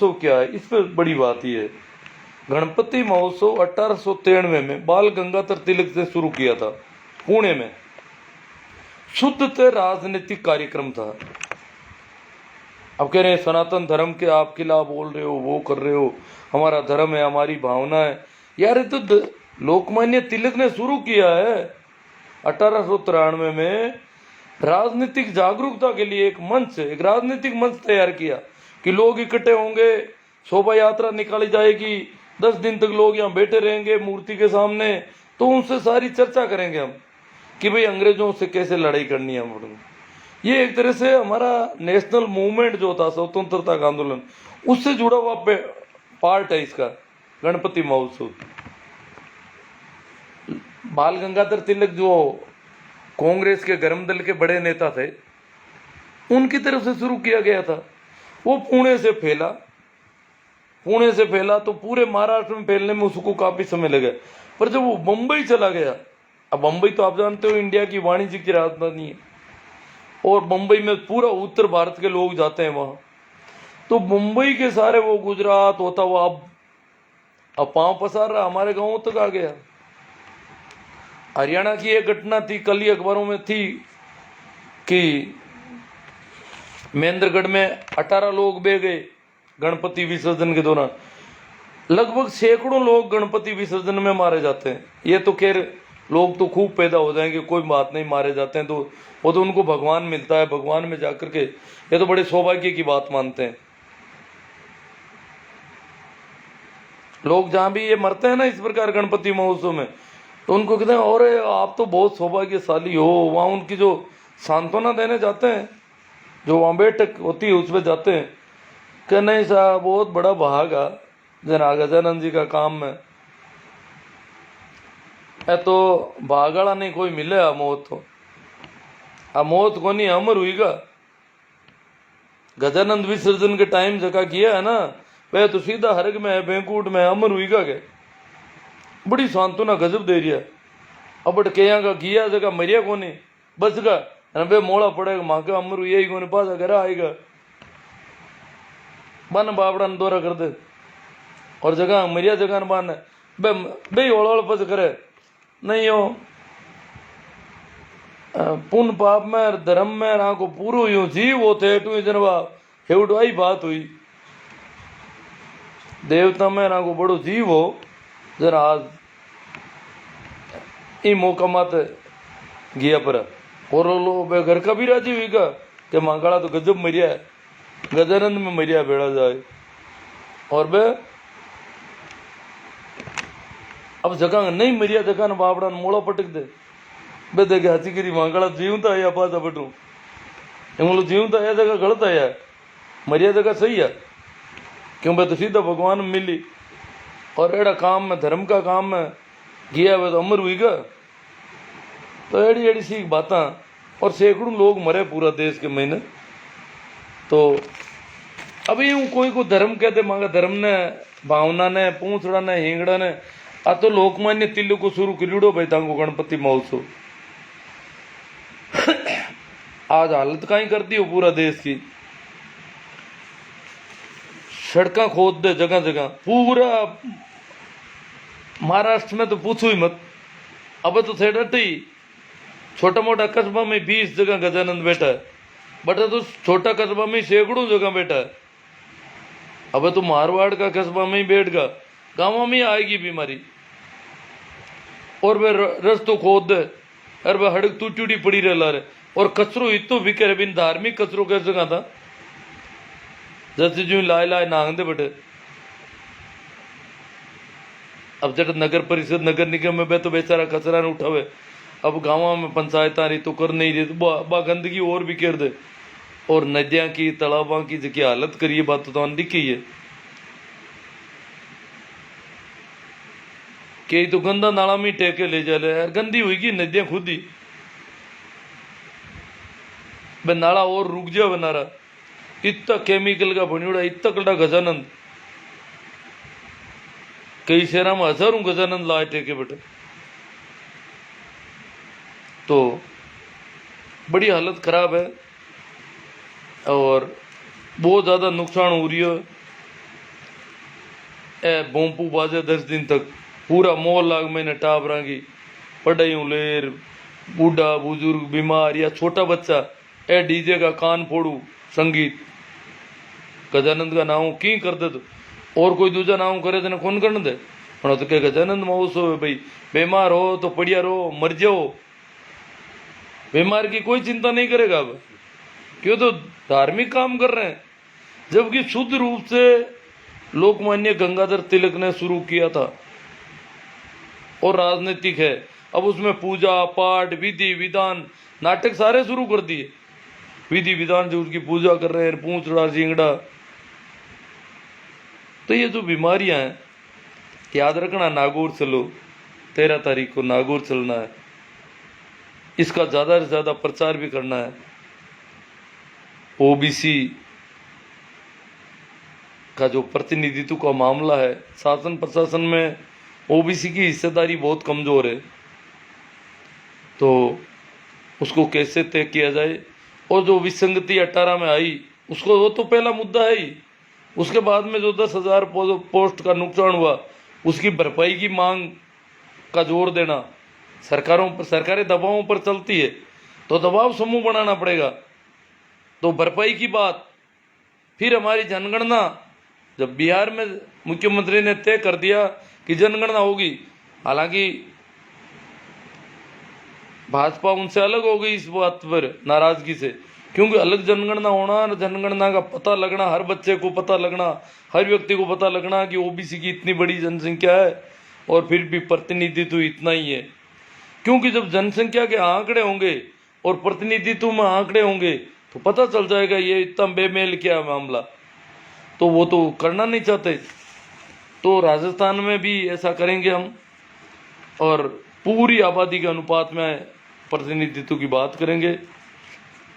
महोत्सव क्या है, इस पर बड़ी बात यह है। गणपति महोत्सव 1893 में बाल गंगाधर तिलक ने शुरू किया था पुणे में। शुद्ध राजनीतिक कार्यक्रम था। अब कह रहे हैं सनातन धर्म के आप खिलाफ बोल रहे हो, वो कर रहे हो, हमारा धर्म है, हमारी भावना है। यार ये तो लोकमान्य तिलक ने शुरू किया है 1893 में। राजनीतिक जागरूकता के लिए एक राजनीतिक मंच तैयार किया कि लोग इकट्ठे होंगे, शोभा यात्रा निकाली जाएगी, 10 दिन तक लोग यहाँ बैठे रहेंगे मूर्ति के सामने, तो उनसे सारी चर्चा करेंगे हम कि भाई अंग्रेजों से कैसे लड़ाई करनी है हम। ये एक तरह से हमारा नेशनल मूवमेंट जो था, स्वतंत्रता का आंदोलन, उससे जुड़ा हुआ पार्ट है इसका गणपति महोत्सव। बाल गंगाधर तिलक जो कांग्रेस के गर्म दल के बड़े नेता थे, उनकी तरफ से शुरू किया गया था। वो पुणे से फैला तो पूरे महाराष्ट्र में फैलने में उसको काफी समय लगा। पर जब वो मुंबई चला गया, अब मुंबई तो आप जानते हो इंडिया की वाणिज्य की राजधानी है, और मुंबई में पूरा उत्तर भारत के लोग जाते हैं वहां। तो मुंबई के सारे वो गुजरात होता हुआ अब पांव पसार रहा, हमारे गांवों तक आ गया। हरियाणा की एक घटना थी, कल ही अखबारों में थी कि महेंद्रगढ़ में 18 लोग बह गए गणपति विसर्जन के दौरान। लगभग सैकड़ों लोग गणपति विसर्जन में मारे जाते हैं। ये तो खैर लोग तो खूब पैदा हो जाएंगे, कोई बात नहीं, मारे जाते हैं तो वो तो उनको भगवान मिलता है, भगवान में जाकर के ये तो बड़े सौभाग्य की बात मानते हैं लोग। जहां भी ये मरते हैं ना इस प्रकार गणपति महोत्सव में, तो उनको कहते हैं और आप तो बहुत सौभाग्यशाली हो। वहां उनकी जो सांत्वना देने जाते हैं, जो वहां बैठक होती है उसमें जाते हैं कि नहीं साहब बहुत बड़ा भागा जना गजानंद जी का काम है, तो भागड़ा नहीं कोई मिले आ मौत तो आ मौत को नहीं अमर हुईगा। गजानंद विसर्जन के टाइम जगह किया है ना, वह तो सीधा हरग में है, बैंकुट में अमर हुईगा के बड़ी सांत्वना गजब दे रही है। अब के का किया जगह मरिया को नहीं बच गा बे मोड़ा पड़ेगा माँ का अमर हुई को पास घर आएगा बन बाबड़ा दौरा कर दे और जगह मरिया जगह बान बे बे ओड़ पस करे नहीं हो पुण्य पाप में धर्म में ना को पूरो यूं जीव होते टू जनवा हेउड आई बात हुई देवता में ना को बड़ो जीव हो जरा आज ई मौका मत गया पर और लो बे घर का भी राजी हुई का कि मांगड़ा तो गजब मरिया है, गजानंद में मरिया बेड़ा जाए। और बे अब जगह नहीं मरिया जगह न बाबड़ा मोड़ा पटक दे बे देखे हाथी गिरी मांगड़ा जीवता है या पास बटू बोलो जीवता है जगह गलत है यार, मरिया जगह सही है क्यों बे तो सीधा भगवान में मिली। और एड़ा काम में धर्म का काम में गया वे तो अमर हुई गा। तो एड़ी एड़ी सी बात और सैकड़ों लोग मरे पूरा देश के महीने। तो अभी यूं कोई को धर्म कहते मांगा धर्म ने भावना ने पूछड़ा ने हिंगड़ा ने आ तो लोकमान्य तिलक को शुरू करियो भाई तांको गणपति महोत्सव। आज हालत कहीं करती हो पूरा देश की, सड़का खोद दे जगह जगह पूरा महाराष्ट्र में तो पूछो ही मत। अब तो थे डटी छोटा मोटा कस्बा में 20 जगह गजानंद बैठा है, बटा तो छोटा कस्बा में सैकड़ों जगह बैठा है। अब तो मारवाड़ का कस्बा में ही बैठ गा, गाँव में आएगी बीमारी। और वे रस्तो खोद दे और वह हड़क टूटी पड़ी रहा रे। और कचरो इतो बिके रे बिन धार्मिक कचरो कैसे जगह था जैसे जो लाए लाए नांग दे बटे। अब जब नगर परिषद नगर निगम में तो बेचारा कचरा न उठावे, अब गाँव में पंचायत आ रही तो कर नहीं रही तो बा गंदगी और भी कर दे। और नदियां की तालाबों की जगह हालत करिए बात तो दिखी है कि तो गंदा नाला में टेके ले जा यार, गंदी हुई नदियां खुद ही बे नाला और रुक जा बनारा इतना केमिकल का बनियोड़ा इतना कड़ा गजानंद कई शहर में हजारों गजानंद लाए टेके बेटे। तो बड़ी हालत खराब है और बहुत ज्यादा नुकसान हो रही है। बोंपू बाजे 10 दिन तक पूरा मोहल्ला मैंने टाबरा की पढ़ाई लेर बूढ़ा बुजुर्ग बीमार या छोटा बच्चा ए डीजे का कान फोड़ू संगीत गजानंद का नाम की कर दे तो और कोई दूजा नाम करे तो कौन करने दे तो क्या गजानंद महोत्सव है भाई। बीमार हो तो पड़िया रहो मर जाओ, बीमार की कोई चिंता नहीं करेगा अब, क्यों तो धार्मिक काम कर रहे हैं। जबकि शुद्ध रूप से लोकमान्य गंगाधर तिलक ने शुरू किया था और राजनीतिक है। अब उसमें पूजा पाठ विधि विधान नाटक सारे शुरू कर दिए। विधि विधान जो उसकी पूजा कर रहे हैं, पूंछड़ा झिंगड़ा। तो ये जो बीमारियां हैं, याद रखना नागौर चलो, 13 तारीख को नागौर चलना है, इसका ज्यादा से ज्यादा प्रचार भी करना है। ओबीसी का जो प्रतिनिधित्व का मामला है, शासन प्रशासन में ओबीसी की हिस्सेदारी बहुत कमजोर है, तो उसको कैसे तय किया जाए। और जो विसंगति 18 में आई उसको, वो तो पहला मुद्दा है ही। उसके बाद में जो 10,000 पोस्ट का नुकसान हुआ उसकी भरपाई की मांग का जोर देना। सरकारों पर, सरकारें दबावों पर चलती है तो दबाव समूह बनाना पड़ेगा। तो भरपाई की बात, फिर हमारी जनगणना, जब बिहार में मुख्यमंत्री ने तय कर दिया कि जनगणना होगी, हालांकि भाजपा उनसे अलग हो गई इस बात पर नाराजगी से, क्योंकि अलग जनगणना होना, जनगणना का पता लगना, हर बच्चे को पता लगना, हर व्यक्ति को पता लगना कि ओबीसी की इतनी बड़ी जनसंख्या है और फिर भी प्रतिनिधित्व इतना ही है। क्योंकि जब जनसंख्या के आंकड़े होंगे और प्रतिनिधित्व में आंकड़े होंगे तो पता चल जाएगा ये इतना बेमेल क्या मामला। तो वो तो करना नहीं चाहते। तो राजस्थान में भी ऐसा करेंगे हम, और पूरी आबादी के अनुपात में प्रतिनिधित्व की बात करेंगे।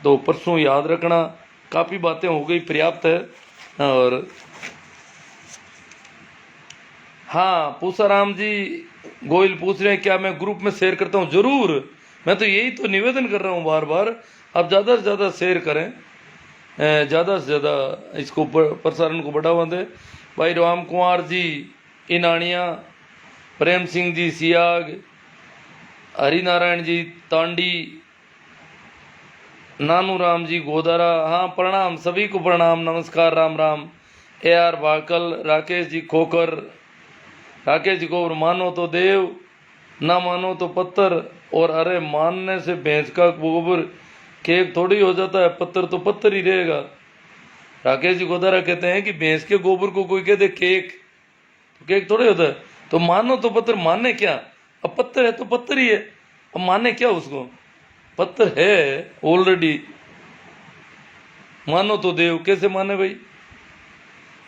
तो परसों याद रखना, काफ़ी बातें हो गई, पर्याप्त है। और हाँ, पूसाराम जी गोयल पूछ रहे हैं क्या मैं ग्रुप में शेयर करता हूँ। जरूर, मैं तो यही तो निवेदन कर रहा हूँ बार बार, आप ज़्यादा से ज़्यादा शेयर करें, ज़्यादा से ज़्यादा इसको प्रसारण को बढ़ावा दें। भाई राम कुमार जी इनानिया, प्रेम सिंह जी सियाग, हरिनारायण जी तांडी, नानू राम जी गोदारा, हाँ प्रणाम, सभी को प्रणाम, नमस्कार, राम राम। AR भाकल, राकेश जी खोकर, राकेश जी को मानो तो देव, ना मानो तो पत्थर, और अरे मानने से भैंस का गोबर केक थोड़ी हो जाता है, पत्थर तो पत्थर ही रहेगा। राकेश जी गोदारा कहते हैं कि भैंस के गोबर को कोई कहते केक, तो केक थोड़े होता है। तो मानो तो पत्थर, माने क्या, अब पत्थर है तो पत्थर ही है, अब माने क्या उसको, पत्थर है ऑलरेडी। मानो तो देव, कैसे माने भाई,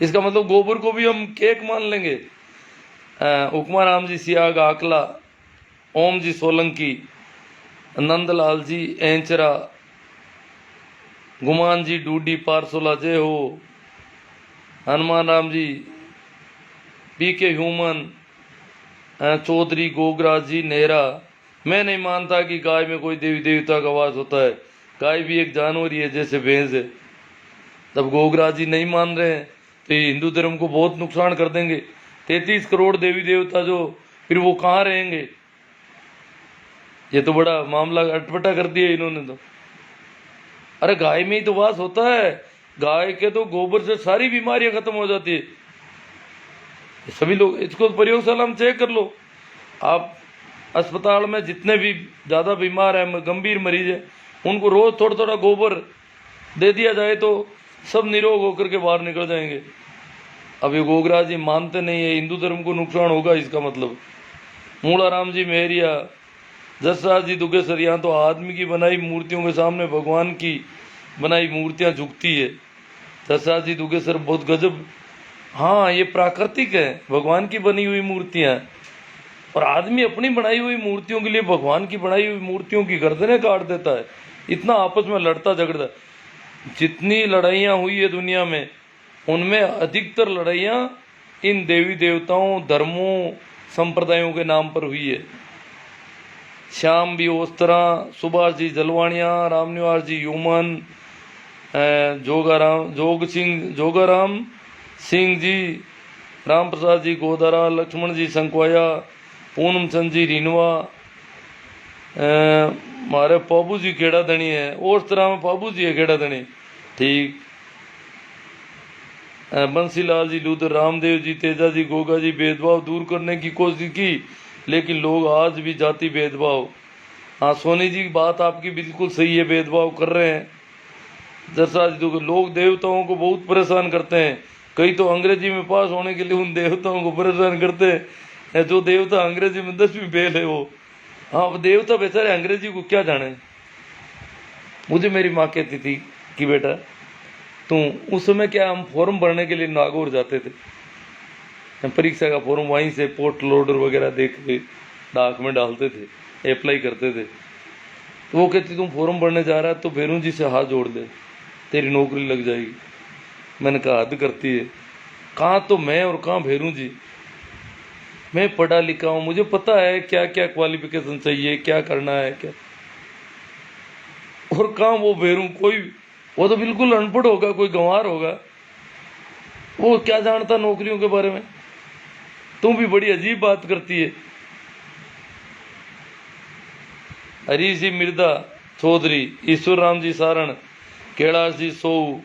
इसका मतलब गोबर को भी हम केक मान लेंगे। उकमा राम जी सियाग आकला, ओम जी सोलंकी, नंदलाल जी एंचरा, गुमान जी डूडी पारसोला जय हो, हनुमान राम जी, PK ह्यूमन, चौधरी गोगराज जी नेहरा। मैं नहीं मानता कि गाय में कोई देवी देवता का वास होता है, गाय भी एक जानवर ही है जैसे भैंस है। तब गोगराज जी नहीं मान रहे हैं तो ये हिंदू धर्म को बहुत नुकसान कर देंगे। 33 करोड़ देवी देवता जो, फिर वो कहाँ रहेंगे। ये तो बड़ा मामला अटपटा कर दिया इन्होंने तो। अरे गाय में ही तो वास होता है, गाय के तो गोबर से सारी बीमारियां खत्म हो जाती है। सभी लोग इसको प्रयोगशाला में चेक कर लो आप, अस्पताल में जितने भी ज़्यादा बीमार हैं, गंभीर मरीज हैं, उनको रोज थोड़ा थोड़ा गोबर दे दिया जाए तो सब निरोग होकर के बाहर निकल जाएंगे। अब ये गोगराज जी मानते नहीं है, हिंदू धर्म को नुकसान होगा इसका मतलब। मूलाराम जी मेहरिया, जसराज जी दुगेसर, यहाँ तो आदमी की बनाई मूर्तियों के सामने भगवान की बनाई मूर्तियाँ झुकती है। जसराज जी दुगेसर बहुत गजब, हाँ ये प्राकृतिक है, भगवान की बनी हुई मूर्तियाँ, और आदमी अपनी बनाई हुई मूर्तियों के लिए भगवान की बनाई हुई मूर्तियों की गर्दनें काट देता है, इतना आपस में लड़ता झगड़ता। जितनी लड़ाइयाँ हुई है दुनिया में, उनमें अधिकतर लड़ाइयाँ इन देवी देवताओं, धर्मों, संप्रदायों के नाम पर हुई है। श्याम भी ओस्तरा, सुभाष जी जलवाणिया, रामनिवास जी यूमन, जोगाराम सिंह जी, राम प्रसाद जी गोदारा, लक्ष्मण जी संकवाया, पूनम चंद जी रीनवा, मारे पाबू जी केड़ा धनी है, उस तरह में पाबू जी है केड़ा धनी, ठीक। बंसीलाल जी लूथर, रामदेव जी, तेजा जी, गोगा जी, भेदभाव दूर करने की कोशिश की लेकिन लोग आज भी जाति भेदभाव। हाँ सोनी जी बात आपकी बिल्कुल सही है, भेदभाव कर रहे हैं। जैसा जी लोग देवताओं को बहुत परेशान करते हैं, कई तो अंग्रेजी में पास होने के लिए उन देवताओं को परेशान करते हैं। जो देवता अंग्रेजी में 10वीं फेल है वो, हाँ देवता बेचारे अंग्रेजी को क्या जाने। मुझे मेरी माँ कहती थी कि बेटा तू, उस समय क्या हम फॉर्म भरने के लिए नागौर जाते थे, हम परीक्षा का फॉर्म वहीं से पोर्ट लोडर वगैरह देख के डाक में डालते थे, अप्लाई करते थे। तो वो कहती तुम फॉर्म भरने जा रहा है तो भेरू जी से हाथ जोड़ दे, तेरी नौकरी लग जाएगी। मैंने कहा हद करती है, कहाँ तो मैं और कहाँ भेरू जी। मैं पढ़ा लिखा हूँ, मुझे पता है क्या क्या क्वालिफिकेशन चाहिए, क्या करना है क्या, और कहाँ वो भेरू। कोई वो तो बिल्कुल अनपढ़ होगा, कोई गंवार होगा, वो क्या जानता नौकरियों के बारे में। तुम भी बड़ी अजीब बात करती है। हरी जी मिर्दा चौधरी, ईश्वर राम जी सारण, कैलाश जी सोऊ,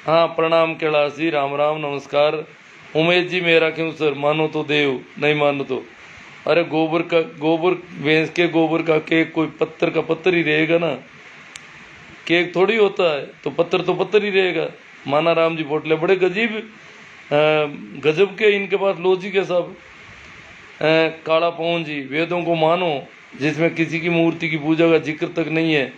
हाँ प्रणाम कैलाश जी, राम राम नमस्कार। उमेश जी मेरा क्यों सर, मानो तो देव नहीं मानो तो। अरे गोबर का, गोबर भैंस के गोबर का केक कोई पत्थर का पत्थर ही रहेगा ना, केक थोड़ी होता है, तो पत्थर ही रहेगा। माना राम जी पोटले बड़े गजब के इनके पास लॉजिक है सब। काला पवन जी, वेदों को मानो जिसमें किसी की मूर्ति की पूजा का जिक्र तक नहीं है,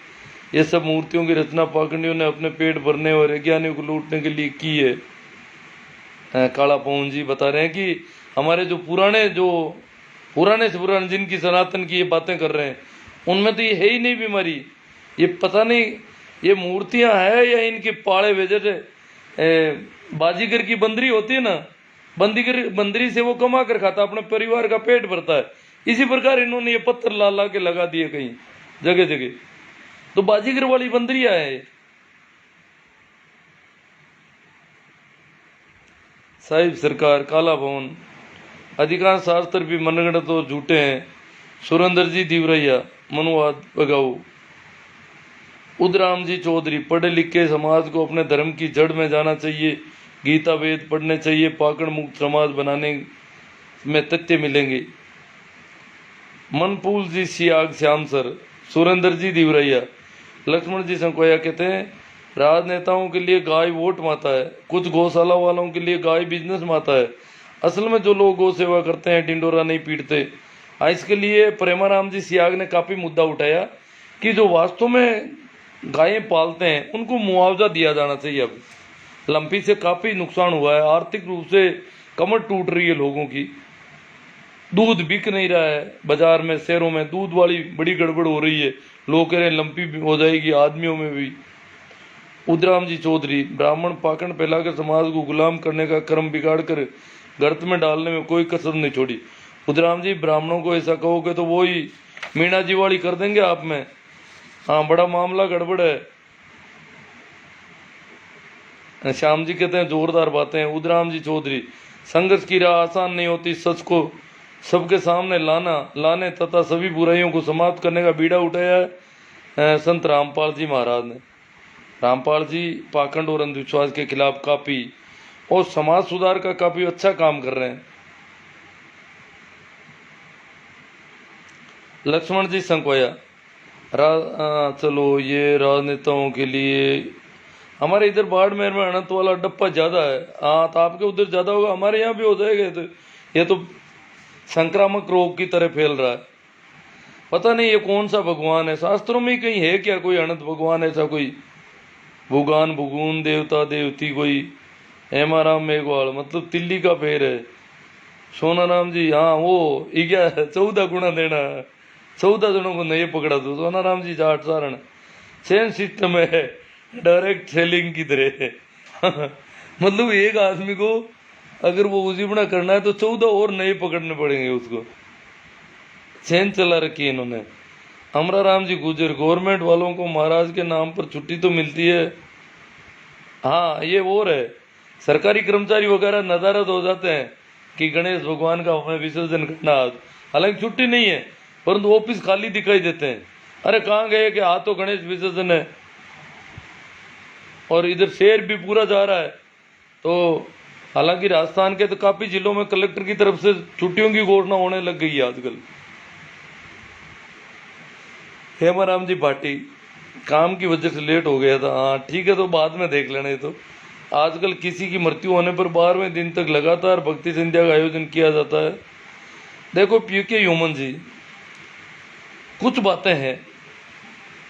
ये सब मूर्तियों की रचना पाखंडियों ने अपने पेट भरने और अज्ञानियों को लूटने के लिए की है। काला पवन जी बता रहे हैं कि हमारे जो पुराने से पुराने जिनकी सनातन की ये बातें कर रहे हैं, उनमें तो ये है ही नहीं बीमारी। ये पता नहीं ये मूर्तियां है या इनके पाड़े वेजर बाजीगर की बंदरी होती है ना, बंदरी से वो कमा कर खाता, अपने परिवार का पेट भरता है। इसी प्रकार इन्होंने ये पत्थर ला ला के लगा दिए कहीं जगह जगह, तो बाजीगर वाली बंदरियां है। साहिब सरकार, काला भवन, अधिकांश शास्त्र भी मनगढ़ंत और झूठे हैं। सुरेंद्र जी दिवरैया, मनुवाद बगाऊ। उदराम जी चौधरी, पढ़े लिखे समाज को अपने धर्म की जड़ में जाना चाहिए, गीता वेद पढ़ने चाहिए, पाखंड मुक्त समाज बनाने में तथ्य मिलेंगे। मनपूल जी सियाग श्याम सर, सुरेंद्र जी दिवरैया, लक्ष्मण जी संकोया कहते हैं राजनेताओं के लिए गाय वोट माता है, कुछ गौशाला वालों के लिए गाय बिजनेस माता है। असल में जो लोग गौ सेवा करते हैं टिंडोरा नहीं पीटते। इसके लिए प्रेमाराम जी सियाग ने काफी मुद्दा उठाया कि जो वास्तव में गायें पालते हैं उनको मुआवजा दिया जाना चाहिए। अब लंपी से काफी नुकसान हुआ है, आर्थिक रूप से कमर टूट रही है लोगों की, दूध बिक नहीं रहा है बाजार में, शहरों में दूध वाली बड़ी गड़बड़ हो रही है, लोग कह रहे हैं लंपी भी हो जाएगी आदमियों में भी। उदराम जी चौधरी, ब्राह्मण पाखंड फैलाकर समाज को गुलाम करने का क्रम बिगाड़ कर गर्त में डालने में कोई कसर नहीं छोड़ी। उदराम जी ब्राह्मणों को ऐसा कहोगे तो वो ही मीणा जी वाली कर देंगे आप में, हाँ बड़ा मामला गड़बड़ है। श्याम जी कहते हैं जोरदार बातें। उदराम जी चौधरी, संघर्ष की राह आसान नहीं होती, सच को सबके सामने लाने तथा सभी बुराइयों को समाप्त करने का बीड़ा उठाया है संत रामपाल जी महाराज ने। रामपाल जी पाखंड और अंधविश्वास के खिलाफ काफी और समाज सुधार का काफी अच्छा काम कर रहे हैं। लक्ष्मण जी संकोया, चलो ये राजनेताओं के लिए, हमारे इधर बाड़मेर में अनंत वाला डप्पा ज्यादा है। हाँ तो आपके उधर ज्यादा होगा, हमारे यहाँ भी हो जाएगा। तो ये तो संक्रामक रोग की तरह फैल रहा है। पता नहीं ये कौन सा भगवान है, शास्त्रों में कहीं है क्या कोई अनंत भगवान, ऐसा कोई भुगान भुगुन देवता देवती कोई। हेमाराम मेघवाल मतलब तिल्ली का पैर है। सोनाराम जी, हाँ वो 14 गुना देना, 14 जनों को नहीं पकड़ा दो। सोनाराम जी जाट सारण, चेन सिस्टम है, डायरेक्ट सेलिंग की तरह मतलब एक आदमी को अगर वो उजीबना करना है तो 14 और नए पकड़ने पड़ेंगे उसको। चैन चला रखी है इन्होंने। अमरा राम जी गुजर, गवर्नमेंट वालों को महाराज के नाम पर छुट्टी तो मिलती है। हाँ ये और है, सरकारी कर्मचारी वगैरह नदारद हो जाते हैं कि गणेश भगवान का हमें विसर्जन करना, हालांकि छुट्टी नहीं है, परंतु ऑफिस खाली दिखाई देते हैं। अरे कहाँ गए कि तो गणेश विसर्जन है, और इधर शेर भी पूरा जा रहा है। तो हालांकि राजस्थान के तो काफी जिलों में कलेक्टर की तरफ से छुट्टियों की घोषणा होने लग गई है आजकल। हेमाराम जी भाटी, काम की वजह से लेट हो गया था। हाँ ठीक है, तो बाद में देख लेना। तो आजकल किसी की मृत्यु होने पर 12वें दिन तक लगातार भक्ति संध्या का आयोजन किया जाता है। देखो पीके ह्यूमन जी, कुछ बातें हैं,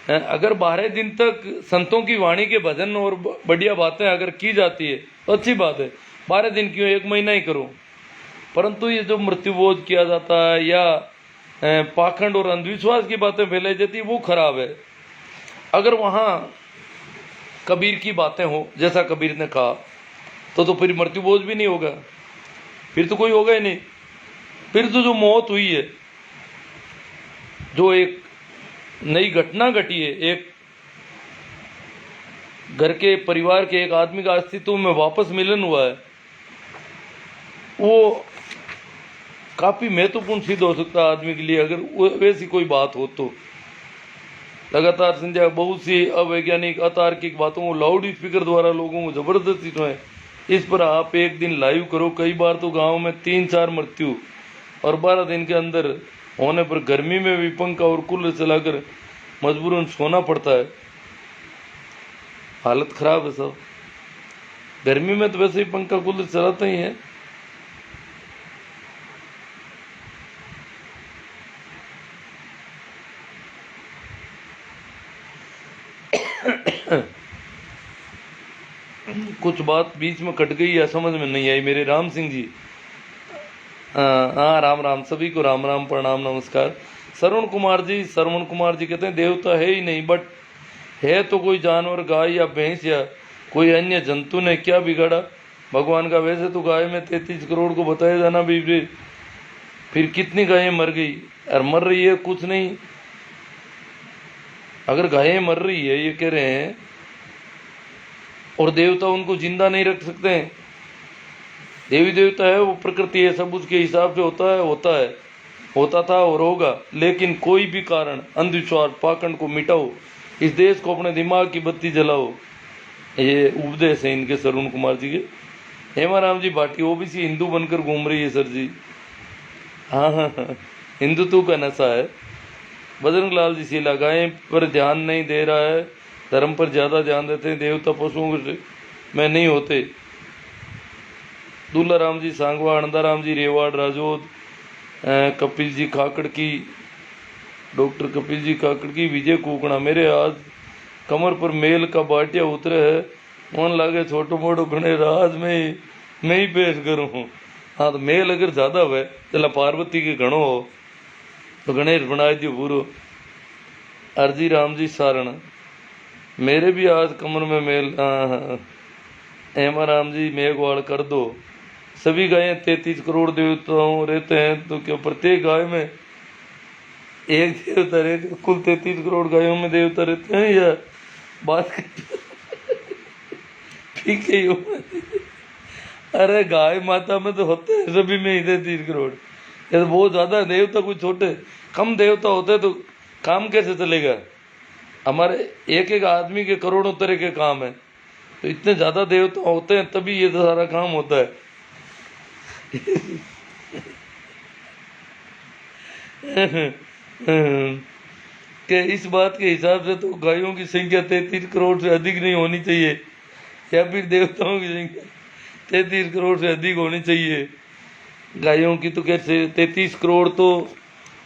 अगर 12 दिन तक संतों की वाणी के भजन और बढ़िया बातें अगर की जाती है तो अच्छी बात है। 12 दिन क्यों, 1 महीना ही करो। परंतु ये जो मृत्युबोध किया जाता है या पाखंड और अंधविश्वास की बातें फैलाई जाती है, वो खराब है। अगर वहाँ कबीर की बातें हो, जैसा कबीर ने कहा, तो फिर मृत्युबोध भी नहीं होगा, फिर तो कोई होगा ही नहीं। फिर तो जो मौत हुई है, जो एक नई घटना घटी है, एक घर के परिवार के एक आदमी का अस्तित्व में वापस मिलन हुआ है, वो काफी महत्वपूर्ण सिद्ध हो सकता है आदमी के लिए, अगर वैसी कोई बात हो तो। लगातार संध्या बहुत सी अवैज्ञानिक अतार्किक बातों को लाउड स्पीकर द्वारा लोगों को जबरदस्ती सुनाए, इस पर आप एक दिन लाइव करो। कई बार तो गांव में 3-4 मृत्यु और 12 दिन के अंदर होने पर गर्मी में भी पंखा और कूलर चलाकर मजबूरन सोना पड़ता है। हालत खराब है सब। गर्मी में तो वैसे ही पंखा कूलर चलाते ही है। कुछ बात बीच में कट गई या समझ में नहीं आई मेरे राम सिंह जी। हाँ राम राम, सभी को राम राम, प्रणाम, नमस्कार। श्रवण कुमार जी कहते हैं देवता है ही नहीं, बट है तो कोई जानवर, गाय या भैंस या कोई अन्य जंतु ने क्या बिगाड़ा भगवान का। वैसे तो गाय में 33 करोड़ को बताया जाना भी, फिर कितनी गायें मर गई और मर रही है कुछ नहीं। अगर गायें मर रही है ये कह रहे हैं, और देवता उनको जिंदा नहीं रख सकते हैं। देवी देवता है, वो प्रकृति है, सब उसके हिसाब से होता था और होगा। लेकिन कोई भी कारण, अंधविश्वास, पाखंड को मिटाओ, इस देश को अपने दिमाग की बत्ती जलाओ। ये उपदेश है इनके, श्रवण कुमार जी के। हेमाराम जी भाटी, ओबीसी हिंदू बनकर घूम रही है सर जी। हाँ, हिंदुत्व का नशा है। बजरंग लाल जी शीला, गायें पर ध्यान नहीं दे रहा है, धर्म पर ज्यादा ध्यान देते हैं, देवता पशुओं में नहीं होते। दूल्हा राम जी सांगवा, आनंदाराम जी रेवाड़ राजोद, कपिल जी काकड़ की, डॉक्टर कपिल जी काकड़ की, विजय कुकड़ा, मेरे आज कमर पर मेल का बाटिया उतरे है, मन लागे छोटो मोटो घने राज में मैं ही पेश करूँ। हाँ, तो मेल अगर ज्यादा हुए, चला पार्वती के घणो हो तो गणेश बना दियो पूरो। अर्जी राम जी सारण, मेरे भी आज कमर में मेल। हेमा राम जी मेघवाड़ कर दो। सभी गायें 33 करोड़ देवताओं रहते हैं, तो क्या प्रत्येक गाय में एक देवता रहते? कुल 33 करोड़ गायों में देवता रहते हैं या बात ठीक है। अरे गाय माता में तो होते हैं सभी में ही 33 करोड़। ये तो बहुत ज्यादा देवता, कुछ छोटे कम देवता होते तो काम कैसे चलेगा? हमारे एक एक आदमी के करोड़ों तरह के काम है, तो इतने ज्यादा देवता होते हैं तभी ये तो सारा काम होता है। कि इस बात के हिसाब से तो गायों की संख्या 33 करोड़ से अधिक नहीं होनी चाहिए, या फिर देवताओं की संख्या 33 करोड़ से अधिक होनी चाहिए। गायों की तो कैसे 33 करोड़, तो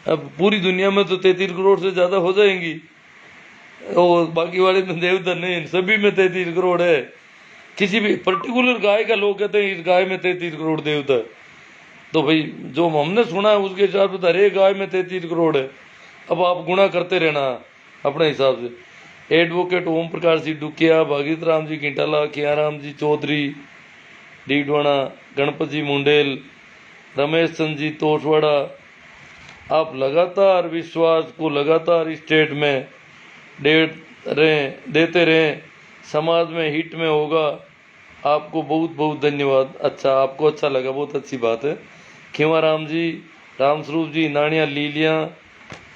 अब पूरी दुनिया में तो 33 करोड़ से ज्यादा हो जाएंगी, और बाकी वाले में देवता नहीं, सभी में 33 करोड़ है। किसी भी पर्टिकुलर गाय का लोग कहते हैं इस गाय में 33 करोड़ देवता है, तो भाई जो हमने सुना है उसके हिसाब से हर एक गाय में 33 करोड़ है। अब आप गुणा करते रहना अपने हिसाब से। एडवोकेट ओम प्रकाश जी डुकिया, भागीरथ राम जी किंटाला, कियाराम जी चौधरी डीडवाना, गणपत जी मुंडेल, रमेश चंद जी तोटवाड़ा, आप लगातार विश्वास को लगातार स्टेट में देते रहें, समाज में हिट में होगा, आपको बहुत बहुत धन्यवाद। अच्छा, आपको अच्छा लगा, बहुत अच्छी बात है। खींवाराम जी, रामस्वरूप जी, नानिया लीलिया,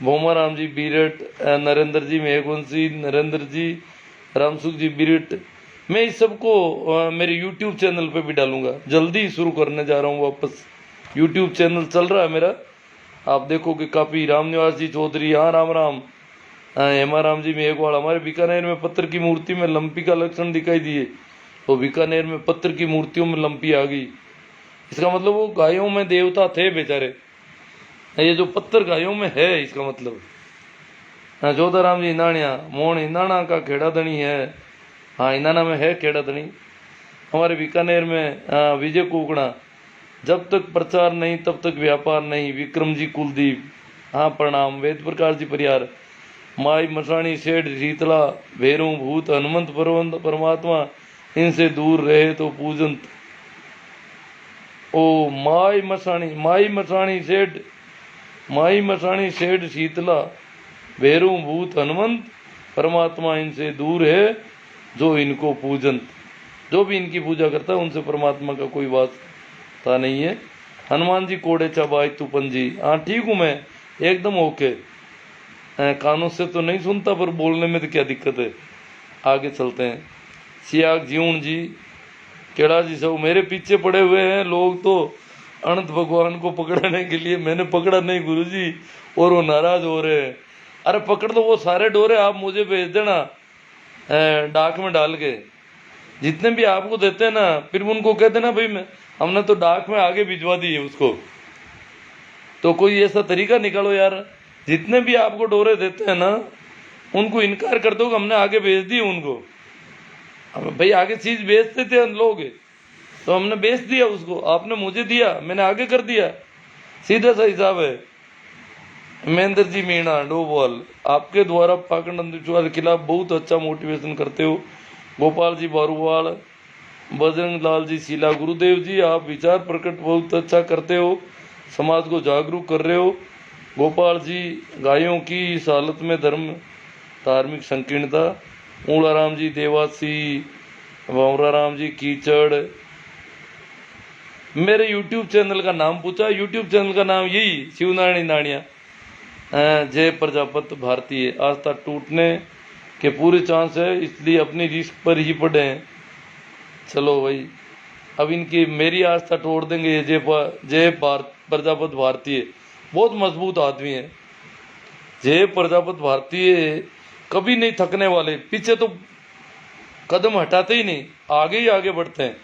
भोमाराम जी बीरट, नरेंद्र जी मेघवंशी, नरेंद्र जी, रामसुख जी बीरट, मैं इस सबको मेरे यूट्यूब चैनल पे भी डालूंगा। जल्दी ही शुरू करने जा रहा हूँ वापस, यूट्यूब चैनल चल रहा है मेरा, आप देखोगे काफ़ी। रामनिवास जी चौधरी, हाँ राम राम। हेमाराम जी मेघवाल, हमारे बीकानेर में पत्थर की मूर्ति में लंपी का लक्षण दिखाई दिए, तो बीकानेर में पत्थर की मूर्तियों में लंपी आ गई। इसका मतलब वो गायों में देवता थे बेचारे, ये जो पत्थर गायों में है इसका मतलब। हाँ, जोधाराम जी नाणिया, मोहन इंदाना का खेड़ा धनी है। हाँ, इंदाना में है खेड़ा धनी। हमारे बीकानेर में विजय कुकड़ा, जब तक प्रचार नहीं तब तक व्यापार नहीं, विक्रम जी कुलदीप, हाँ प्रणाम। वेद प्रकाश जी परियार, माई मसाणी सेठ शीतला, भैरू भूत हनुमंत परवंत परमात्मा, इनसे दूर रहे तो पूजंत। ओ माई मसाणी सेठ, माई मसाणी सेठ शीतला, भैरू भूत हनुमंत परमात्मा, इनसे दूर है जो इनको पूजंत। जो भी इनकी पूजा करता है उनसे परमात्मा का कोई वास्ता नहीं है। हनुमान जी कोड़े चबाई तुपन जी, हाँ ठीक हूँ मैं, एकदम ओके। कानों से तो नहीं सुनता पर बोलने में तो क्या दिक्कत है। आगे चलते हैं। सियाग जीवन जी, केड़ा जी, सब मेरे पीछे पड़े हुए हैं लोग तो अनंत भगवान को पकड़ने के लिए। मैंने पकड़ा नहीं गुरुजी, और वो नाराज हो रहे हैं। अरे पकड़ दो वो सारे डोरे, आप मुझे भेज देना डाक में डाल के। जितने भी आपको देते हैं ना, फिर उनको कह देना भाई मैं हमने तो डाक में आगे भिजवा दी है उसको। तो कोई ऐसा तरीका निकालो यार, जितने भी आपको डोरे देते हैं ना उनको इनकार कर दो कि हमने आगे भेज दी उनको। हम भाई आगे चीज बेचते थे लोग, तो हमने बेच दिया उसको, आपने मुझे दिया, मैंने आगे कर दिया, सीधा सा हिसाब है। महेंद्र जी मीणा डोबवाल, आपके द्वारा पाखंड अंधविश्वास के खिलाफ बहुत अच्छा मोटिवेशन करते हो। गोपाल जी बारूवाल, बजरंग लाल जी शीला, गुरुदेव जी आप विचार प्रकट बहुत अच्छा करते हो, समाज को जागरूक कर रहे हो। गोपाल जी, गायों की इस हालत में धर्म धार्मिक संकीर्णता। ऊड़ाराम जी देवासी, भंवराराम जी कीचड़। मेरे YouTube चैनल का नाम पूछा, YouTube चैनल का नाम यही शिवनारायण नाणिया, जय प्रजापत भारतीय। आस्था टूटने के पूरे चांस है, इसलिए अपनी रिस्क पर ही पड़े हैं। चलो भाई, अब इनकी मेरी आस्था तोड़ देंगे ये जय प्रजापत भारतीय, बहुत मजबूत आदमी है। जय प्रजापत भारतीय कभी नहीं थकने वाले, पीछे तो कदम हटाते ही नहीं, आगे ही आगे बढ़ते हैं।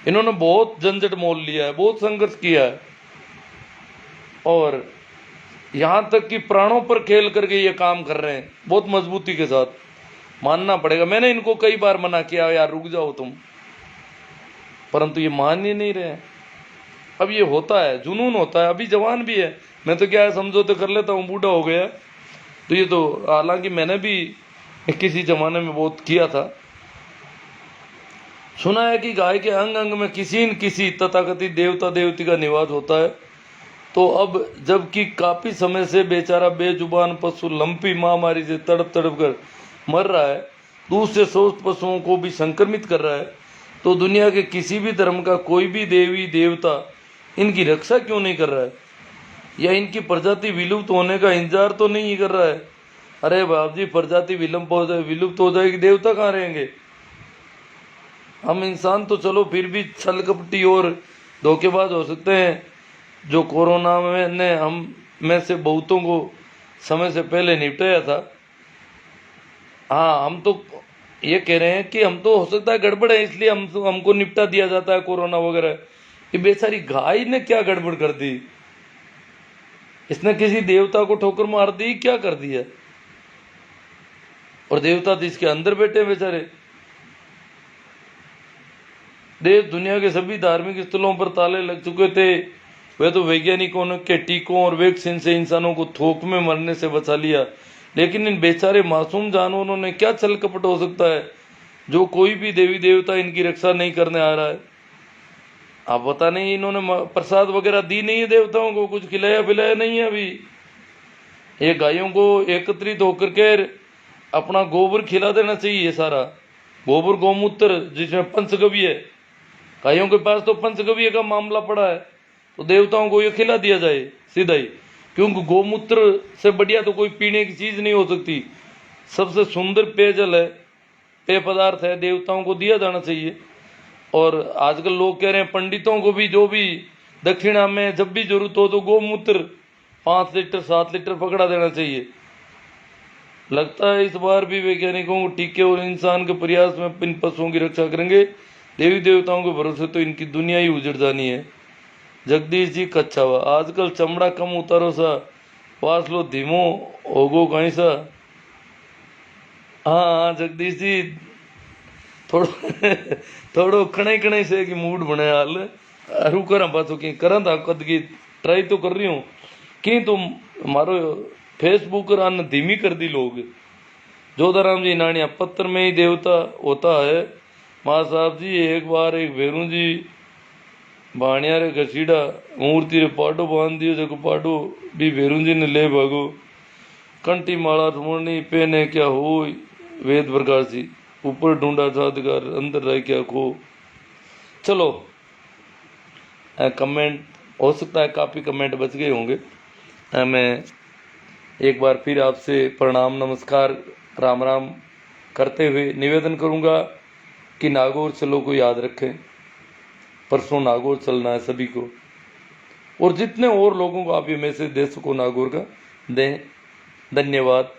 इन्होंने बहुत झंझट मोल लिया है, बहुत संघर्ष किया है, और यहाँ तक कि प्राणों पर खेल करके ये काम कर रहे हैं बहुत मजबूती के साथ। मानना पड़ेगा, मैंने इनको कई बार मना किया यार रुक जाओ तुम, परंतु ये मान ही नहीं रहे। अब ये होता है, जुनून होता है, अभी जवान भी है। मैं तो क्या है समझौते कर लेता हूँ, बूढ़ा हो गया तो ये तो, हालांकि मैंने भी किसी जमाने में बहुत किया था। सुना है कि गाय के अंग अंग में किसी न किसी तथाकथित देवता देवती का निवास होता है। तो अब जबकि काफी समय से बेचारा बेजुबान पशु लंपी महामारी से तड़प तड़प कर मर रहा है, दूसरे स्वस्थ पशुओं को भी संक्रमित कर रहा है, तो दुनिया के किसी भी धर्म का कोई भी देवी देवता इनकी रक्षा क्यों नहीं कर रहा है, या इनकी प्रजाति विलुप्त होने का इंतजार तो नहीं कर रहा है। अरे बाप जी, प्रजाति विलुप्त हो जाएगी, देवता कहाँ रहेंगे। हम इंसान तो चलो फिर भी छल कपटी और धोखेबाज हो सकते हैं, जो कोरोना में ने हम में से बहुतों को समय से पहले निपटाया था। हाँ, हम तो ये कह रहे हैं कि हम तो हो सकता है गड़बड़ है इसलिए हमको निपटा दिया जाता है कोरोना वगैरह। ये बेचारी गाय ने क्या गड़बड़ कर दी, इसने किसी देवता को ठोकर मार दी, क्या कर दिया। और देवता तो इसके अंदर बैठे बेचारे। देश दुनिया के सभी धार्मिक स्थलों पर ताले लग चुके थे, वे तो वैज्ञानिकों ने के टीकों और वैक्सीन से इंसानों को थोक में मरने से बचा लिया, लेकिन इन बेचारे मासूम जानवरों ने क्या छल कपट हो सकता है, जो कोई भी देवी देवता इनकी रक्षा नहीं करने आ रहा है। आप पता नहीं इन्होंने प्रसाद वगैरह दी नहीं है देवताओं को, कुछ खिलाया पिलाया नहीं है। अभी ये गायों को एकत्रित होकर के अपना गोबर खिला देना चाहिए, सारा गोबर गौमूत्र जिसमें पंचगव्य है काइयों के पास तो पंचगव्य का मामला पड़ा है, तो देवताओं को ये खिला दिया जाए सीधा ही, क्योंकि गोमूत्र से बढ़िया तो कोई पीने की चीज नहीं हो सकती। सबसे सुंदर पेयजल है, पेय पदार्थ है, देवताओं को दिया जाना चाहिए। और आजकल लोग कह रहे हैं पंडितों को भी जो भी दक्षिणा में जब भी जरूरत हो तो गोमूत्र 5 लीटर 7 लीटर पकड़ा देना चाहिए। लगता है इस बार भी वैज्ञानिकों को टीके और इंसान के प्रयास में इन पशुओं की रक्षा करेंगे। देवी देवताओं के भरोसे तो इनकी दुनिया ही उजड़ जानी है। जगदीश जी कच्छा हुआ, आजकल चमड़ा कम उतारो सा, पास लो धीमो होगो कहीं सा। हाँ जगदीश जी, थोड़ो थोड़ो कणई कणई से कि मूड बने हाल अरु करा पाछो कि करा था कद की ट्राई तो कर रही हूँ कि तुम हमारो फेसबुक रान धीमी कर दी लोग। जोधाराम जी नानिया पत्थर में ही देवता होता है। माँ साहब जी एक बार एक भेरू जी बाणिया रे घसीड़ा मूर्ति रे पाडो बांध दियो, जको पाडो भी भेरू जी ने ले भागो। कंटी माला ढूंढनी पेने क्या हो वेद प्रकार सी, ऊपर ढूंढा जादगार अंदर रह क्या खो। चलो कमेंट हो सकता है काफ़ी कमेंट बच गए होंगे। मैं एक बार फिर आपसे प्रणाम नमस्कार राम राम करते हुए निवेदन करूंगा कि नागौर चलो को याद रखें। परसों नागौर चलना है सभी को, और जितने और लोगों को आप ये मैसेज दे सको नागौर का दें। धन्यवाद।